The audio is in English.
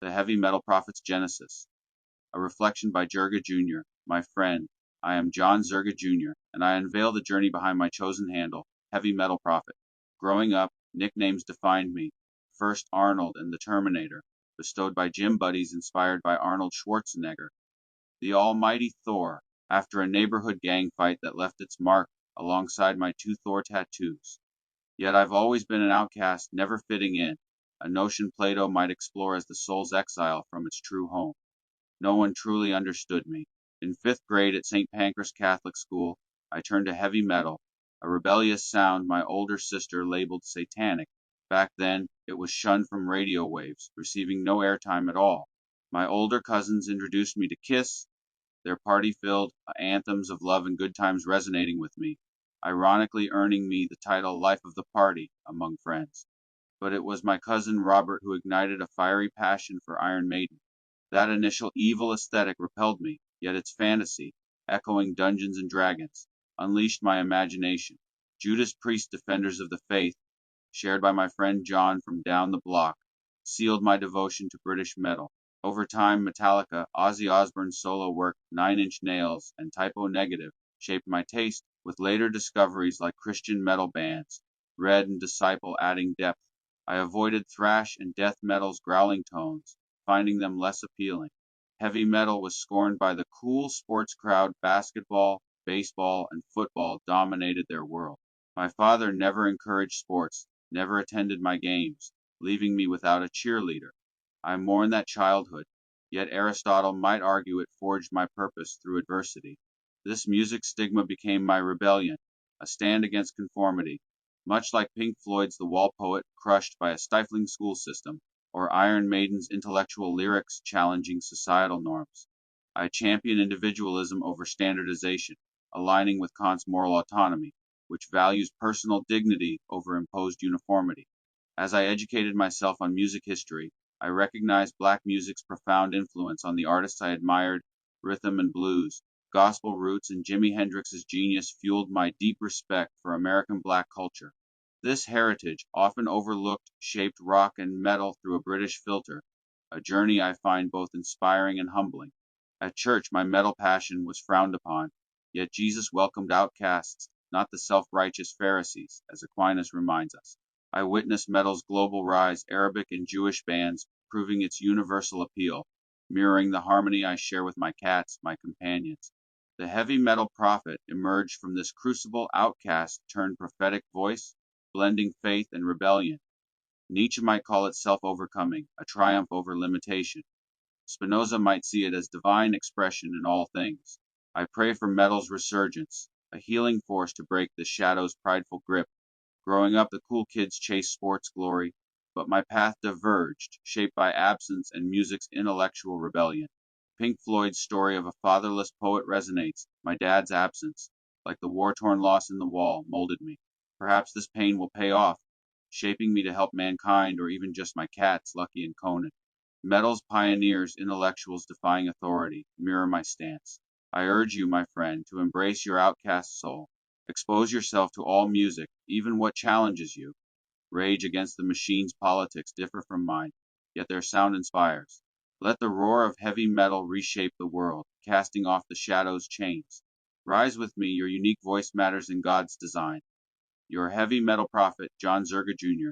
The Heavy Metal Prophet's Genesis. A reflection by Zerga Jr. My friend, I am John Zerga Jr., and I unveil the journey behind my chosen handle, Heavy Metal Prophet. Growing up, nicknames defined me. First Arnold and the Terminator, bestowed by gym buddies inspired by Arnold Schwarzenegger. The almighty Thor, after a neighborhood gang fight that left its mark alongside my two Thor tattoos. Yet I've always been an outcast, never fitting in, a notion Plato might explore as the soul's exile from its true home. No one truly understood me. In fifth grade at St. Pancras Catholic School, I turned to heavy metal, a rebellious sound my older sister labeled satanic. Back then, it was shunned from radio waves, receiving no airtime at all. My older cousins introduced me to Kiss, their party filled anthems of love and good times resonating with me, ironically earning me the title Life of the Party among friends. But it was my cousin Robert who ignited a fiery passion for Iron Maiden. That initial evil aesthetic repelled me, yet its fantasy, echoing Dungeons and Dragons, unleashed my imagination. Judas Priest Defenders of the Faith, shared by my friend John from down the block, sealed my devotion to British metal. Over time, Metallica, Ozzy Osbourne's solo work, Nine Inch Nails, and Typo Negative shaped my taste, with later discoveries like Christian metal bands, Red and Disciple adding depth. I avoided thrash and death metal's growling tones, finding them less appealing. Heavy metal was scorned by the cool sports crowd. Basketball, baseball, and football dominated their world. My father never encouraged sports, never attended my games, leaving me without a cheerleader. I mourn that childhood, yet Aristotle might argue it forged my purpose through adversity. This music stigma became my rebellion, a stand against conformity, much like Pink Floyd's The Wall Poet crushed by a stifling school system, or Iron Maiden's intellectual lyrics challenging societal norms. I champion individualism over standardization, aligning with Kant's moral autonomy, which values personal dignity over imposed uniformity. As I educated myself on music history, I recognized black music's profound influence on the artists I admired, rhythm and blues, gospel roots, and Jimi Hendrix's genius fueled my deep respect for American black culture. This heritage, often overlooked, shaped rock and metal through a British filter, a journey I find both inspiring and humbling. At church, my metal passion was frowned upon, yet Jesus welcomed outcasts, not the self righteous Pharisees, as Aquinas reminds us. I witnessed metal's global rise, Arabic and Jewish bands proving its universal appeal, mirroring the harmony I share with my cats, my companions. The heavy metal prophet emerged from this crucible outcast turned prophetic voice, blending faith and rebellion. Nietzsche might call it self overcoming, a triumph over limitation. Spinoza might see it as divine expression in all things. I pray for metal's resurgence, a healing force to break the shadow's prideful grip. Growing up, the cool kids chased sports glory, but my path diverged, shaped by absence and music's intellectual rebellion. Pink Floyd's story of a fatherless poet resonates. My dad's absence, like the war torn loss in the wall, molded me. Perhaps this pain will pay off, shaping me to help mankind or even just my cats, Lucky and Conan. Metal's pioneers, intellectuals defying authority, mirror my stance. I urge you, my friend, to embrace your outcast soul. Expose yourself to all music, even what challenges you. Rage Against the Machine's politics differ from mine, yet their sound inspires. Let the roar of heavy metal reshape the world, casting off the shadow's chains. Rise with me, your unique voice matters in God's design. Your heavy metal prophet, John Zerga Jr.